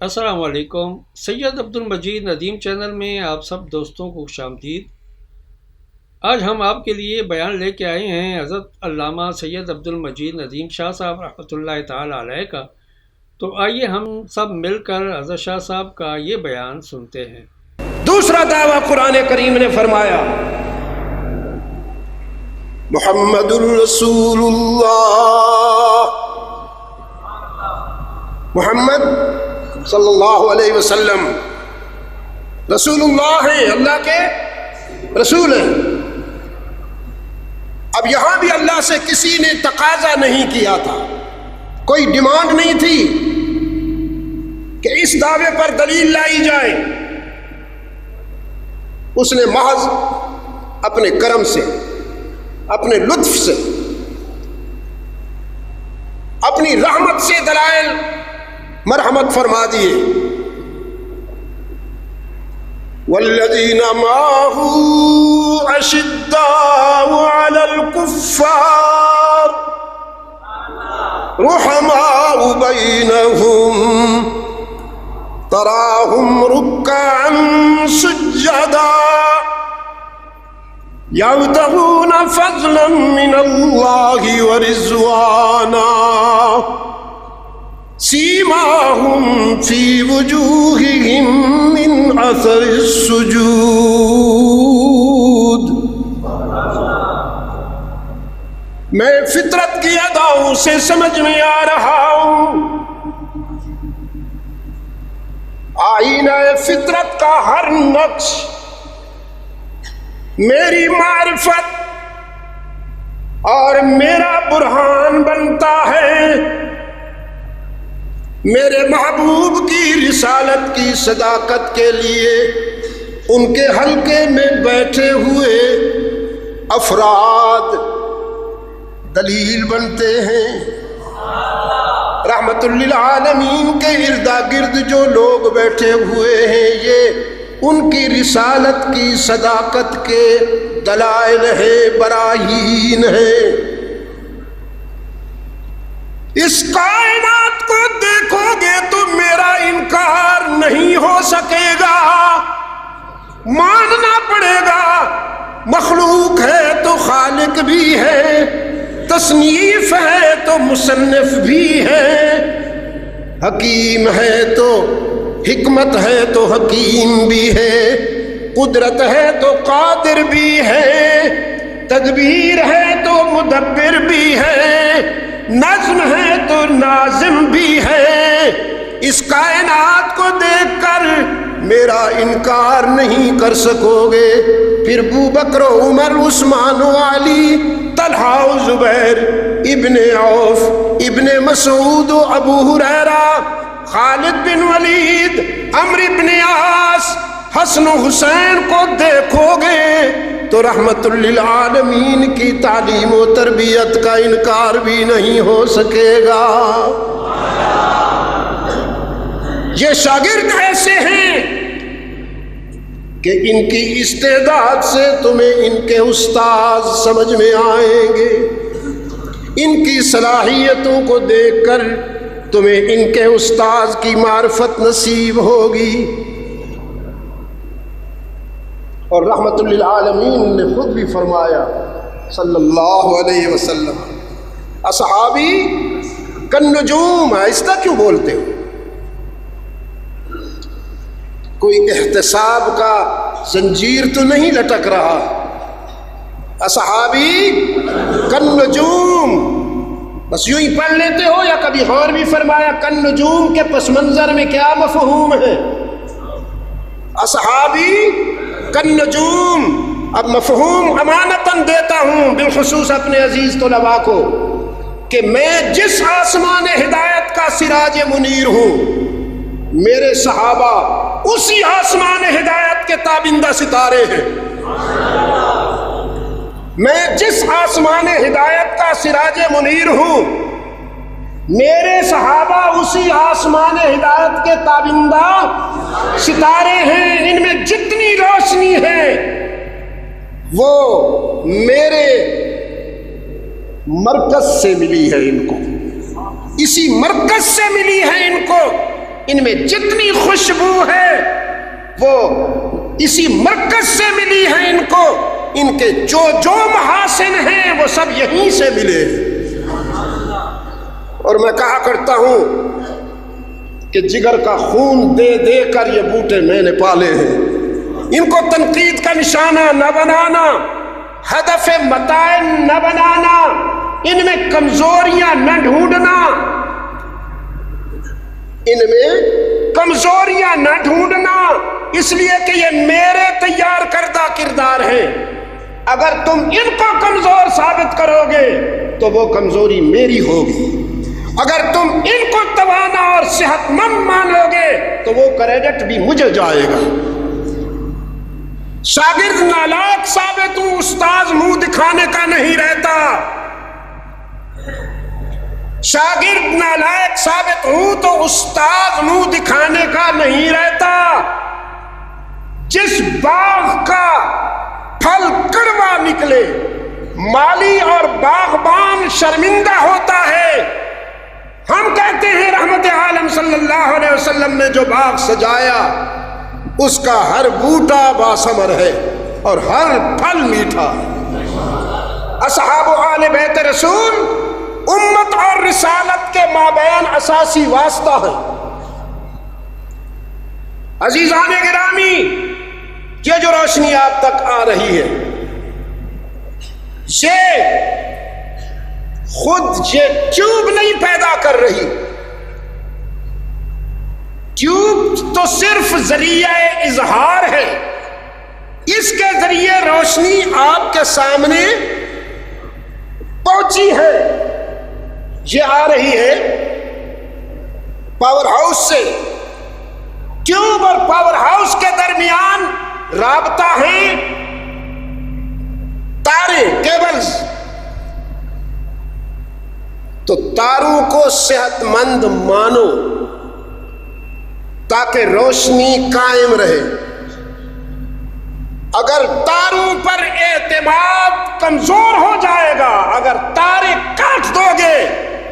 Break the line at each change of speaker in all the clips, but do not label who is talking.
السلام علیکم۔ سید عبد المجید ندیم چینل میں آپ سب دوستوں کو خوش آمدید۔ آج ہم آپ کے لیے بیان لے کے آئے ہیں حضرت علامہ سید عبد المجید ندیم شاہ صاحب رحمۃ اللہ تعالی علیہ کا۔ تو آئیے ہم سب مل کر حضرت شاہ صاحب کا یہ بیان سنتے ہیں۔
دوسرا دعویٰ قرآن کریم نے فرمایا محمد الرسول اللہ، محمد صلی اللہ علیہ وسلم رسول اللہ ہیں، اللہ کے رسول ہیں۔ اب یہاں بھی اللہ سے کسی نے تقاضا نہیں کیا تھا، کوئی ڈیمانڈ نہیں تھی کہ اس دعوے پر دلیل لائی جائے۔ اس نے محض اپنے کرم سے، اپنے لطف سے، اپنی رحمت سے دلائل مرحمت فرما دیے۔ والذین معه اشداء علی الکفار رحماء بینہم تراہم رکعا سجدا یبتغون فضلا من اللہ ورضوانا سیماہم فی وجوہہم من اثر السجود۔ میں فطرت کی اداؤں سے سمجھ میں آ رہا ہوں، آئینہ فطرت کا ہر نقش میری معرفت اور میرا برہان بنتا ہے۔ میرے محبوب کی رسالت کی صداقت کے لیے ان کے حلقے میں بیٹھے ہوئے افراد دلیل بنتے ہیں۔ رحمت للعالمین کے اردا گرد جو لوگ بیٹھے ہوئے ہیں، یہ ان کی رسالت کی صداقت کے دلائل ہیں، براہین ہیں۔ اس کائنات کو دیکھو گے تو میرا انکار نہیں ہو سکے گا، ماننا پڑے گا۔ مخلوق ہے تو خالق بھی ہے، تصنیف ہے تو مصنف بھی ہے، حکیم ہے تو حکمت ہے تو حکیم بھی ہے، قدرت ہے تو قادر بھی ہے، تدبیر ہے تو مدبر بھی ہے، نظم ہے تو ناظم بھی ہے۔ اس کائنات کو دیکھ کر میرا انکار نہیں کر سکو گے۔ پھر ابو بکر و عمر، عثمان و علی، طلحہ و زبیر، ابن عوف، ابن مسعود و ابو ہریرہ، خالد بن ولید، عمرو بن عاص، حسن و حسین کو دیکھو گے تو رحمت للعالمین کی تعلیم و تربیت کا انکار بھی نہیں ہو سکے گا۔ یہ شاگرد ایسے ہیں کہ ان کی استعداد سے تمہیں ان کے استاذ سمجھ میں آئیں گے، ان کی صلاحیتوں کو دیکھ کر تمہیں ان کے استاذ کی معرفت نصیب ہوگی۔ اور رحمت للعالمین نے خود بھی فرمایا صلی اللہ علیہ وسلم، اصحابی کالنجوم۔ آہستہ کیوں بولتے ہو؟ کوئی احتساب کا زنجیر تو نہیں لٹک رہا۔ اصحابی کالنجوم، بس یوں ہی پڑھ لیتے ہو یا کبھی اور بھی فرمایا؟ کالنجوم کے پس منظر میں کیا مفہوم ہے؟ اصحابی کالنجوم۔ اب مفہوم امانتاً دیتا ہوں بالخصوص اپنے عزیز طلباء کو کہ میں جس آسمان ہدایت کا سراج منیر ہوں، میرے صحابہ اسی آسمان ہدایت کے تابندہ ستارے ہیں۔ میں جس آسمان ہدایت کا سراج منیر ہوں، میرے صحابہ اسی آسمان ہدایت کے تابندہ ستارے ہیں۔ ان میں جتنی روشنی ہے وہ میرے مرکز سے ملی ہے، ان کو اسی مرکز سے ملی ہے ان کو۔ ان میں جتنی خوشبو ہے وہ اسی مرکز سے ملی ہے ان کو، ان کے جو جو محاسن ہیں وہ سب یہیں سے ملے ہیں۔ اور میں کہا کرتا ہوں کہ جگر کا خون دے دے کر یہ بوٹے میں نے پالے ہیں، ان کو تنقید کا نشانہ نہ بنانا، ہدف مطاعن نہ بنانا، ان میں کمزوریاں نہ ڈھونڈنا، ان میں کمزوریاں نہ ڈھونڈنا، اس لیے کہ یہ میرے تیار کردہ کردار ہیں۔ اگر تم ان کو کمزور ثابت کرو گے تو وہ کمزوری میری ہوگی، اگر تم ان کو توانا اور صحت مند مانو گے تو وہ کریڈٹ بھی مجھے جائے گا۔ شاگرد نالائق ثابت ہوں، استاذ منہ دکھانے کا نہیں رہتا۔ شاگرد نالائق ثابت ہوں تو استاذ منہ دکھانے کا نہیں رہتا۔ جس باغ کا پھل کڑوا نکلے مالی اور باغبان شرمندہ ہوتا ہے۔ ہم کہتے ہیں رحمت عالم صلی اللہ علیہ وسلم نے جو باغ سجایا اس کا ہر بوٹا باثمر ہے اور ہر پھل میٹھا۔ اصحاب آل بیت رسول امت اور رسالت کے مابین اساسی واسطہ ہے۔ عزیزان گرامی، یہ جو روشنی آپ تک آ رہی ہے یہ خود یہ ٹیوب نہیں پیدا کر رہی، ٹیوب تو صرف ذریعہ اظہار ہے، اس کے ذریعے روشنی آپ کے سامنے پہنچی ہے۔ یہ آ رہی ہے پاور ہاؤس سے، ٹیوب اور پاور ہاؤس کے درمیان رابطہ ہے تارے، کیبلز، تو تاروں کو صحت مند مانو تاکہ روشنی قائم رہے۔ اگر تاروں پر اعتماد کمزور ہو جائے گا، اگر تارے کاٹ دو گے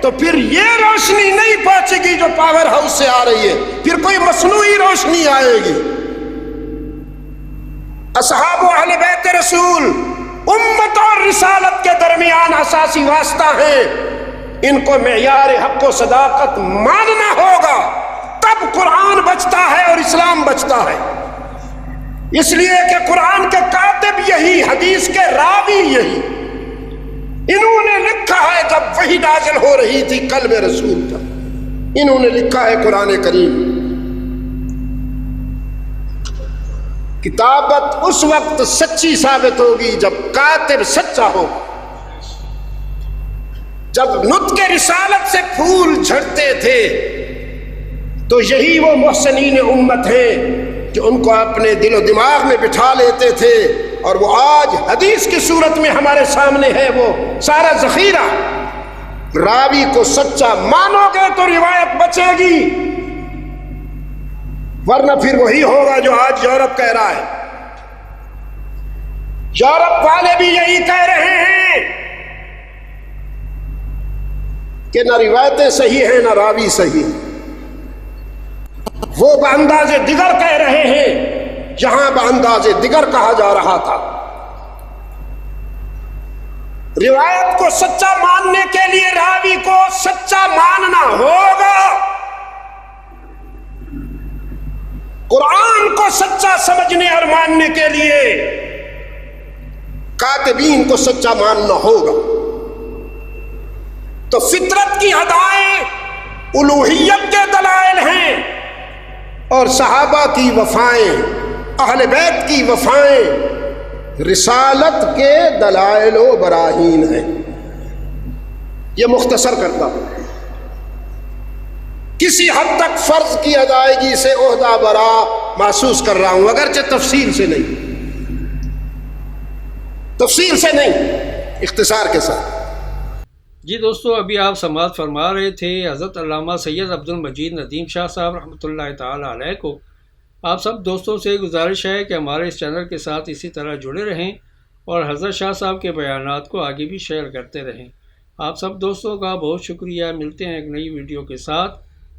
تو پھر یہ روشنی نہیں پہنچے گی جو پاور ہاؤس سے آ رہی ہے، پھر کوئی مصنوعی روشنی آئے گی۔ اصحاب اہل بیت رسول امت اور رسالت کے درمیان اساسی واسطہ ہیں، ان کو معیار حق و صداقت ماننا ہوگا، تب قرآن بچتا ہے اور اسلام بچتا ہے۔ اس لیے کہ قرآن کے کاتب یہی، حدیث کے راوی یہی، انہوں نے لکھا ہے جب وحی نازل ہو رہی تھی قلب رسول پر، انہوں نے لکھا ہے قرآن کریم۔ کتابت اس وقت سچی ثابت ہوگی جب کاتب سچا ہو۔ جب نطق رسالت سے پھول جھڑتے تھے تو یہی وہ محسنین امت ہیں جو ان کو اپنے دل و دماغ میں بٹھا لیتے تھے، اور وہ آج حدیث کی صورت میں ہمارے سامنے ہے وہ سارا ذخیرہ۔ راوی کو سچا مانو گے تو روایت بچے گی، ورنہ پھر وہی ہوگا جو آج یورپ کہہ رہا ہے۔ یورپ والے بھی یہی کہہ رہے ہیں کہ نہ روایتیں صحیح ہیں نہ راوی صحیح۔ وہ بانداز دیگر کہہ رہے ہیں جہاں بانداز دیگر کہا جا رہا تھا۔ روایت کو سچا ماننے کے لیے راوی کو سچا ماننا ہوگا، قرآن کو سچا سمجھنے اور ماننے کے لیے کاتبین کو سچا ماننا ہوگا۔ تو فطرت کی ادائیں الوہیت کے دلائل ہیں، اور صحابہ کی وفائیں، اہل بیت کی وفائیں رسالت کے دلائل و براہین ہیں۔ یہ مختصر کرتا ہوں، کسی حد تک فرض کی ادائیگی سے عہدہ برا محسوس کر رہا ہوں، اگرچہ تفصیل سے نہیں، اختصار کے ساتھ۔
جی دوستو، ابھی آپ سماعت فرما رہے تھے حضرت علامہ سید عبد المجید ندیم شاہ صاحب رحمۃ اللہ تعالیٰ علیہ کو۔ آپ سب دوستوں سے گزارش ہے کہ ہمارے اس چینل کے ساتھ اسی طرح جڑے رہیں اور حضرت شاہ صاحب کے بیانات کو آگے بھی شیئر کرتے رہیں۔ آپ سب دوستوں کا بہت شکریہ۔ ملتے ہیں ایک نئی ویڈیو کے ساتھ،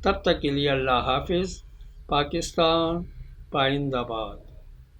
تب تک کے لیے اللہ حافظ۔ پاکستان پائندہ باد۔